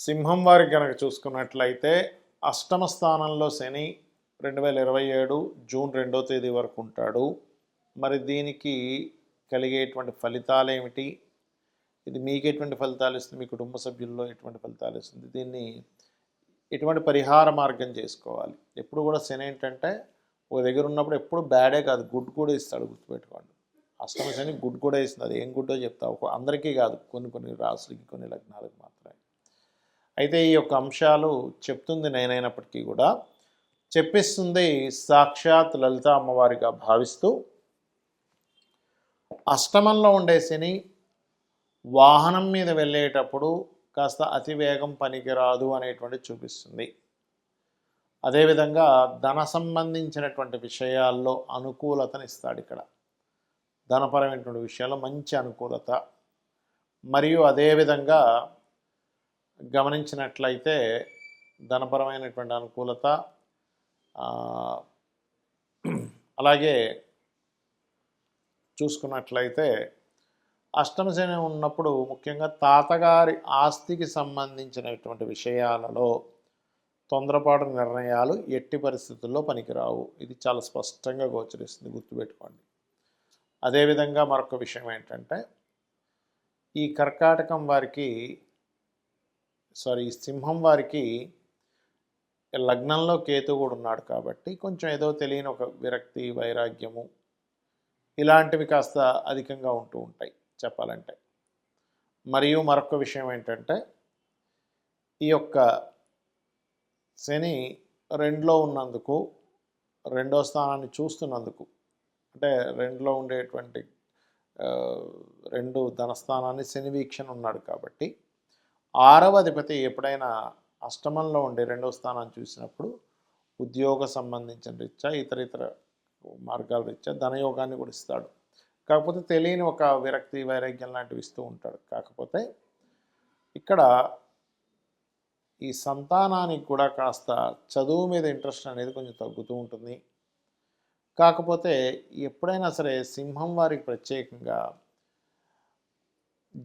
సింహం వారికి కనుక చూసుకున్నట్లయితే అష్టమ స్థానంలో శని 2027 జూన్ 2వ తేదీ వరకు ఉంటాడు. మరి దీనికి కలిగేటువంటి ఫలితాలు ఏమిటి? ఇది మీకు ఎటువంటి ఫలితాలు ఇస్తుంది? మీ కుటుంబ సభ్యుల్లో ఎటువంటి ఫలితాలు ఇస్తుంది? దీన్ని ఎటువంటి పరిహార మార్గం చేసుకోవాలి? ఎప్పుడు కూడా శని ఏంటంటే ఒక దగ్గర ఉన్నప్పుడు ఎప్పుడు బ్యాడే కాదు, గుడ్ కూడా ఇస్తాడు, గుర్తుపెట్టుకోండి. అష్టమ శని గుడ్ కూడా ఇస్తుంది. అది ఏం గుడ్డో చెప్తా, అందరికీ కాదు, కొన్ని రాసులకి, కొన్ని లగ్నాలకు మాత్రమే. అయితే ఈ యొక్క అంశాలు చెప్తుంది నేనైనప్పటికీ కూడా చెప్పిస్తుంది సాక్షాత్ లలిత అమ్మవారిగా భావిస్తూ, అష్టమంలో ఉండే శని వాహనం మీద వెళ్ళేటప్పుడు కాస్త అతివేగం పనికిరాదు అనేటువంటి చూపిస్తుంది. అదేవిధంగా ధన సంబంధించినటువంటి విషయాల్లో అనుకూలతను ఇస్తాడు. ఇక్కడ ధనపరమైనటువంటి విషయాల్లో మంచి అనుకూలత, మరియు అదేవిధంగా గమనించినట్లయితే ధనపరమైనటువంటి అనుకూలత, అలాగే చూసుకున్నట్లయితే అష్టమ శని ఉన్నప్పుడు ముఖ్యంగా తాతగారి ఆస్తికి సంబంధించినటువంటి విషయాలలో తొందరపాటు నిర్ణయాలు ఎట్టి పరిస్థితుల్లో పనికిరావు. ఇది చాలా స్పష్టంగా గోచరిస్తుంది, గుర్తుపెట్టుకోండి. అదేవిధంగా మరొక విషయం ఏంటంటే, ఈ కర్కాటకం వారికి సింహం వారికి లగ్నంలో కేతు కూడా ఉన్నాడు కాబట్టి కొంచెం ఏదో తెలియని ఒక విరక్తి, వైరాగ్యము ఇలాంటివి కాస్త అధికంగా ఉంటూ ఉంటాయి చెప్పాలంటే. మరియు మరొక విషయం ఏంటంటే, ఈ యొక్క శని 2లో ఉన్నందుకు, 2వ స్థానాన్ని చూస్తున్నందుకు, అంటే 2లో ఉండేటువంటి 2 ధనస్థానాన్ని శని వీక్షణ ఉన్నాడు కాబట్టి 6వ అధిపతి ఎప్పుడైనా అష్టమంలో ఉండే 2వ స్థానాన్ని చూసినప్పుడు ఉద్యోగ సంబంధించిన రీత్యా, ఇతర మార్గాల రీత్యా ధనయోగాన్ని కూడా ఇస్తాడు. కాకపోతే తెలియని ఒక విరక్తి, వైరాగ్యం లాంటివి ఇస్తూ ఉంటాడు. కాకపోతే ఇక్కడ ఈ సంతానానికి కూడా కాస్త చదువు మీద ఇంట్రెస్ట్ అనేది కొంచెం తగ్గుతూ ఉంటుంది. కాకపోతే ఎప్పుడైనా సరే సింహం వారికి ప్రత్యేకంగా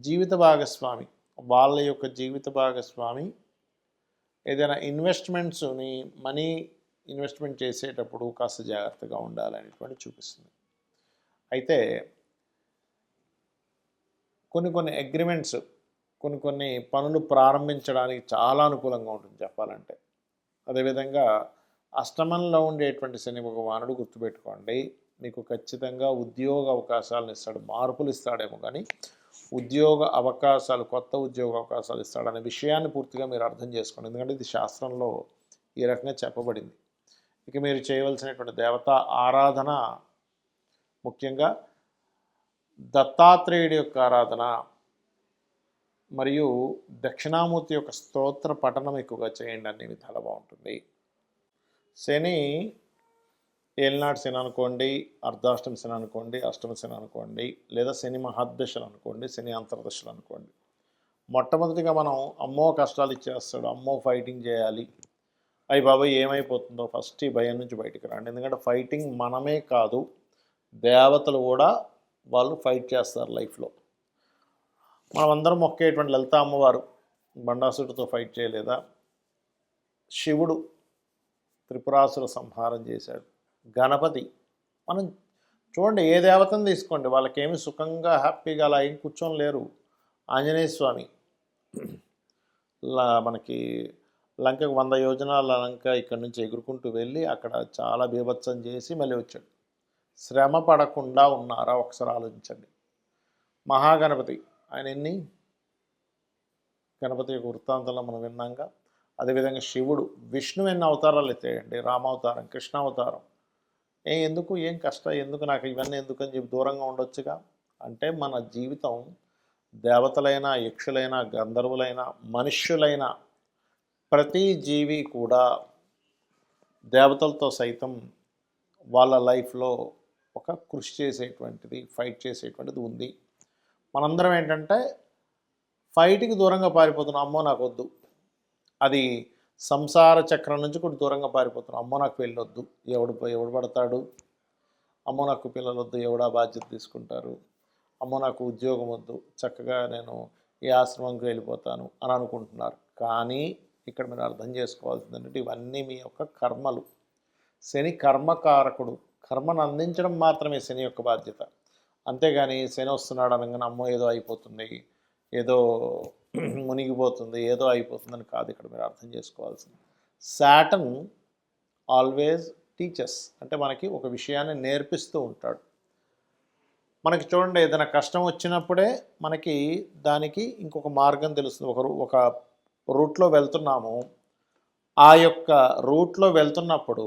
జీవిత భాగస్వామి, వాళ్ళ యొక్క జీవిత భాగస్వామి ఏదైనా ఇన్వెస్ట్మెంట్స్ని, మనీ ఇన్వెస్ట్మెంట్ చేసేటప్పుడు కాస్త జాగ్రత్తగా ఉండాలనేటువంటి చూపిస్తుంది. అయితే కొన్ని అగ్రిమెంట్స్, కొన్ని పనులు ప్రారంభించడానికి చాలా అనుకూలంగా ఉంటుంది చెప్పాలంటే. అదేవిధంగా అష్టమంలో ఉండేటువంటి శని భగవానుడు గుర్తుపెట్టుకోండి, మీకు ఖచ్చితంగా ఉద్యోగ అవకాశాలను ఇస్తాడు. మార్పులు ఇస్తాడేమో కానీ ఉద్యోగ అవకాశాలు, కొత్త ఉద్యోగ అవకాశాలు ఇస్తాడనే విషయాన్ని పూర్తిగా మీరు అర్థం చేసుకోండి. ఎందుకంటే ఇది శాస్త్రంలో ఈ రకంగా చెప్పబడింది. ఇక మీరు చేయవలసినటువంటి దేవతా ఆరాధన ముఖ్యంగా దత్తాత్రేయుడి యొక్క ఆరాధన మరియు దక్షిణామూర్తి యొక్క స్తోత్ర పఠనం ఎక్కువగా చేయండి. అన్ని విధాలు బాగుంటుంది. శని ఏలినాడు శని అనుకోండి, అర్ధాష్టమి శని అనుకోండి, అష్టమ శని అనుకోండి, లేదా శని మహాదశలు అనుకోండి, శని అంతర్దశలు అనుకోండి. మొట్టమొదటిగా మనం అమ్మో కష్టాలు ఇచ్చేస్తాడు, అమ్మో ఫైటింగ్ చేయాలి, అయ్యి బాబాయ్ ఏమైపోతుందో, ఫస్ట్ ఈ భయం నుంచి బయటికి రండి. ఎందుకంటే ఫైటింగ్ మనమే కాదు, దేవతలు కూడా వాళ్ళు ఫైట్ చేస్తారు లైఫ్లో. మనమందరం మొక్కేటువంటి లలిత అమ్మవారు బండాసుడితో ఫైట్ చేయలేదా? శివుడు త్రిపురాసుర సంహారం చేశాడు. గణపతి, మనం చూడండి, ఏ దేవతను తీసుకోండి, వాళ్ళకేమి సుఖంగా హ్యాపీగా అలా ఏం కూర్చొని లేరు. ఆంజనేయ స్వామి మనకి లంకకు 100 యోజనాల లంక ఇక్కడి నుంచి ఎగురుకుంటూ వెళ్ళి అక్కడ చాలా బీభత్సం చేసి మళ్ళీ వచ్చాడు. శ్రమ పడకుండా ఉన్నారా? ఒకసారి ఆలోచించండి. మహాగణపతి, ఆయన గణపతి యొక్క వృత్తాంతంలో మనం విన్నాక. అదేవిధంగా శివుడు, విష్ణువు ఎన్ని అవతారాలు ఎత్తాయండి, రామావతారం, కృష్ణావతారం. ఎందుకు, ఏం కష్టం, ఎందుకు నాకు ఇవన్నీ ఎందుకు అని చెప్పి దూరంగా ఉండొచ్చుగా. అంటే మన జీవితం దేవతలైనా, యక్షులైనా, గంధర్వులైనా, మనుష్యులైనా ప్రతి జీవి కూడా దేవతలతో సైతం వాళ్ళ లైఫ్లో ఒక కృషి చేసేటువంటిది, ఫైట్ చేసేటువంటిది ఉంది. మనందరం ఏంటంటే ఫైట్కి దూరంగా పారిపోతున్నాం. అమ్మో నాకు వద్దు, అది సంసార చక్రం నుంచి కూడా దూరంగా పారిపోతున్నాం. అమ్మో నాకు పెళ్ళొద్దు, ఎవడు పడతాడు, అమ్మో నాకు పిల్లలు వద్దు, ఎవడా బాధ్యత తీసుకుంటారు, అమ్మో నాకు ఉద్యోగం వద్దు, చక్కగా నేను ఈ ఆశ్రమంకి వెళ్ళిపోతాను అని అనుకుంటున్నారు. కానీ ఇక్కడ మీరు అర్థం చేసుకోవాల్సింది ఏంటంటే ఇవన్నీ మీ యొక్క కర్మలు. శని కర్మకారకుడు. కర్మను అందించడం మాత్రమే శని యొక్క బాధ్యత. అంతేగాని శని వస్తున్నాడు అనగానే అమ్మో ఏదో అయిపోతుంది, ఏదో మునిగిపోతుంది, ఏదో అయిపోతుందని కాదు ఇక్కడ మీరు అర్థం చేసుకోవాల్సింది. సాటర్న్ ఆల్వేస్ టీచర్స్, అంటే మనకి ఒక విషయాన్ని నేర్పిస్తూ ఉంటాడు. మనకి చూడండి, ఏదైనా కష్టం వచ్చినప్పుడే మనకి దానికి ఇంకొక మార్గం తెలుస్తుంది. ఒక రూట్లో వెళ్తున్నాము, ఆ యొక్క రూట్లో వెళ్తున్నప్పుడు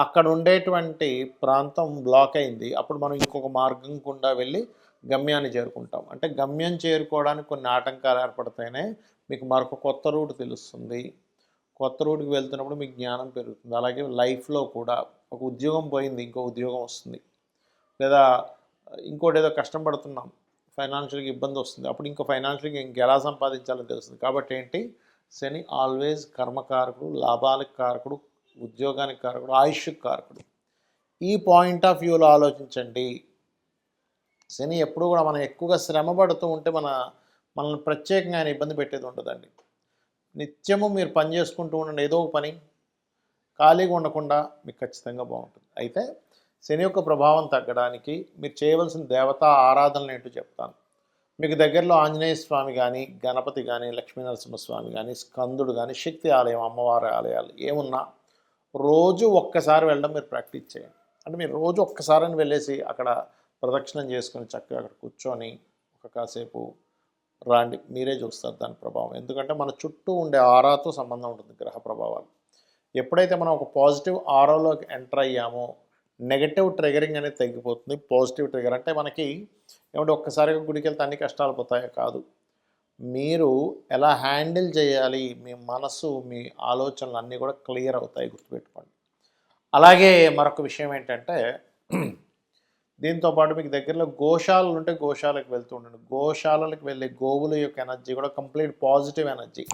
అక్కడ ఉండేటువంటి ప్రాంతం బ్లాక్ అయింది. అప్పుడు మనం ఇంకొక మార్గం గుండా వెళ్ళి గమ్యాన్ని చేరుకుంటాం. అంటే గమ్యం చేరుకోవడానికి కొన్ని ఆటంకాలు ఏర్పడితేనే మీకు మరొక కొత్త రూట్ తెలుస్తుంది. కొత్త రూట్కి వెళ్తున్నప్పుడు మీకు జ్ఞానం పెరుగుతుంది. అలాగే లైఫ్లో కూడా ఒక ఉద్యోగం పోయింది, ఇంకో ఉద్యోగం వస్తుంది. లేదా ఇంకోటి ఏదో కష్టం పడుతున్నాం, ఫైనాన్షియల్గా ఇబ్బంది వస్తుంది, అప్పుడు ఇంకో ఫైనాన్షియల్గా ఇంకెలా సంపాదించాలని తెలుస్తుంది. కాబట్టి ఏంటి, శని ఆల్వేస్ కర్మకారకుడు, లాభాలకు కారకుడు, ఉద్యోగానికి కారకుడు, ఆయుష్కి కారకుడు. ఈ పాయింట్ ఆఫ్ వ్యూలో ఆలోచించండి. శని ఎప్పుడు కూడా మనం ఎక్కువగా శ్రమ పడుతూ ఉంటే మనల్ని ప్రత్యేకంగా ఆయన ఇబ్బంది పెట్టేది ఉండదండి. నిత్యము మీరు పని చేసుకుంటూ ఉండండి, ఏదో ఒక పని, ఖాళీగా ఉండకుండా మీకు ఖచ్చితంగా బాగుంటుంది. అయితే శని యొక్క ప్రభావం తగ్గడానికి మీరు చేయవలసిన దేవతా ఆరాధనలు ఏంటో చెప్తాను. మీకు దగ్గరలో ఆంజనేయ స్వామి కానీ, గణపతి కానీ, లక్ష్మీనరసింహస్వామి కానీ, స్కందుడు కానీ, శక్తి ఆలయం, అమ్మవారి ఆలయాలు ఏమున్నా రోజు ఒక్కసారి వెళ్ళడం మీరు ప్రాక్టీస్ చేయండి. అంటే మీరు రోజు ఒక్కసారిని వెళ్ళేసి అక్కడ ప్రదక్షిణం చేసుకొని చక్కగా అక్కడ కూర్చొని ఒక కాసేపు రాండి, మీరే చూస్తారు దాని ప్రభావం. ఎందుకంటే మన చుట్టూ ఉండే ఆరాతో సంబంధం ఉంటుంది గ్రహ ప్రభావాలు. ఎప్పుడైతే మనం ఒక పాజిటివ్ ఆరాలోకి ఎంటర్ అయ్యామో నెగటివ్ ట్రిగరింగ్ అనేది తగ్గిపోతుంది. పాజిటివ్ ట్రిగర్ అంటే మనకి ఏమంటే ఒక్కసారిగా గుడికి వెళ్తే అన్ని కష్టాలు పోతాయో కాదు, మీరు ఎలా హ్యాండిల్ చేయాలి, మీ మనసు, మీ ఆలోచనలు అన్నీ కూడా క్లియర్ అవుతాయి, గుర్తుపెట్టుకోండి. అలాగే మరొక విషయం ఏంటంటే, దీంతోపాటు మీకు దగ్గరలో గోశాలలు ఉంటే గోశాలకు వెళ్తూ ఉండండి. గోశాలలకు వెళ్ళే గోవుల యొక్క ఎనర్జీ కూడా కంప్లీట్ పాజిటివ్ ఎనర్జీ,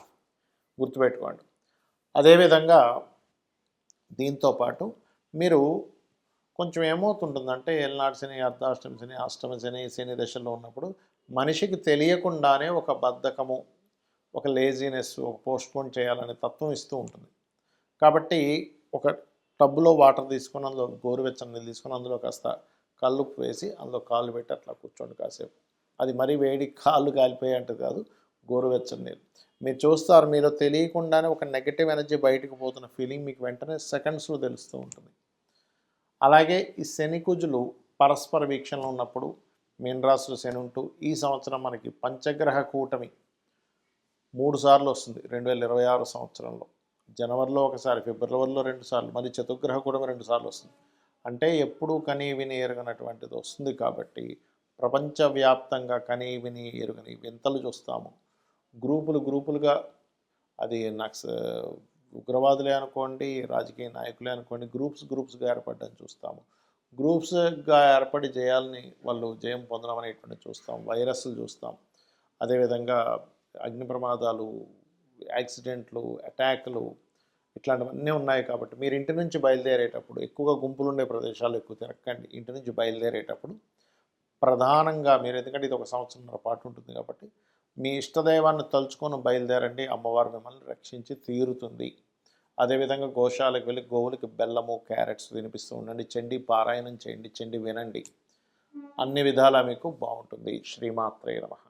గుర్తుపెట్టుకోండి. అదేవిధంగా దీంతోపాటు మీరు కొంచెం ఏమవుతుంటుందంటే ఏలనాటి శని, అర్ధాష్టమి శని, అష్టమ శని, శని దశలో ఉన్నప్పుడు మనిషికి తెలియకుండానే ఒక బద్ధకము, ఒక లేజీనెస్, ఒక పోస్ట్పోన్ చేయాలనే తత్వం ఇస్తూ ఉంటుంది. కాబట్టి ఒక టబ్బులో వాటర్ తీసుకొని అందులో గోరువెచ్చని నీళ్ళు తీసుకొని అందులో కాస్త కల్లుప్పు వేసి అందులో కాళ్ళు పెట్టి అట్లా కూర్చోండి కాసేపు. అది మరీ వేడి కాళ్ళు కాలిపోయేంటి కాదు, గోరువెచ్చని నీళ్ళు. మీరు చూస్తారు, మీరు తెలియకుండానే ఒక నెగటివ్ ఎనర్జీ బయటకు పోతున్న ఫీలింగ్ మీకు వెంటనే సెకండ్స్లో తెలుస్తూ ఉంటుంది. అలాగే ఈ శని కుజులు పరస్పర వీక్షణలో ఉన్నప్పుడు మీనరాశిలో శని ఉంటూ ఈ సంవత్సరం మనకి పంచగ్రహ కూటమి 3 సార్లు వస్తుంది 2026 సంవత్సరంలో. జనవరిలో ఒకసారి, ఫిబ్రవరిలో 2 సార్లు, మరి చతుర్గ్రహ కూటమి 2 సార్లు వస్తుంది. అంటే ఎప్పుడూ కనీ విని ఎరగనటువంటిది వస్తుంది. కాబట్టి ప్రపంచవ్యాప్తంగా కనీ విని ఎరుగని వింతలు చూస్తాము. గ్రూపులుగా, అది ఉగ్రవాదులే అనుకోండి, రాజకీయ నాయకులే అనుకోండి, గ్రూప్స్గా ఏర్పడడం చూస్తాము. గ్రూప్స్గా ఏర్పడి జయాల్ని వాళ్ళు జయం పొందడం అనేటువంటిది చూస్తాం. వైరస్లు చూస్తాం. అదేవిధంగా అగ్ని ప్రమాదాలు, యాక్సిడెంట్లు, అటాక్లు, ఇట్లాంటివన్నీ ఉన్నాయి. కాబట్టి మీరు ఇంటి నుంచి బయలుదేరేటప్పుడు ఎక్కువగా గుంపులు ఉండే ప్రదేశాలు ఎక్కువ తిరగకండి. ఇంటి నుంచి బయలుదేరేటప్పుడు ప్రధానంగా మీరు, ఎందుకంటే ఇది 1 సంవత్సరంన్నర పాటు ఉంటుంది కాబట్టి మీ ఇష్టదైవాన్ని తలుచుకొని బయలుదేరండి. అమ్మవారు మిమ్మల్ని రక్షించి తీరుతుంది. అదేవిధంగా గోశాలకు వెళ్ళి గోవులకి బెల్లము, క్యారెట్స్ తినిపిస్తూ ఉండండి. చండీ పారాయణం చేయండి, చండీ వినండి. అన్ని విధాలా మీకు బాగుంటుంది. శ్రీమాత్రే నమః.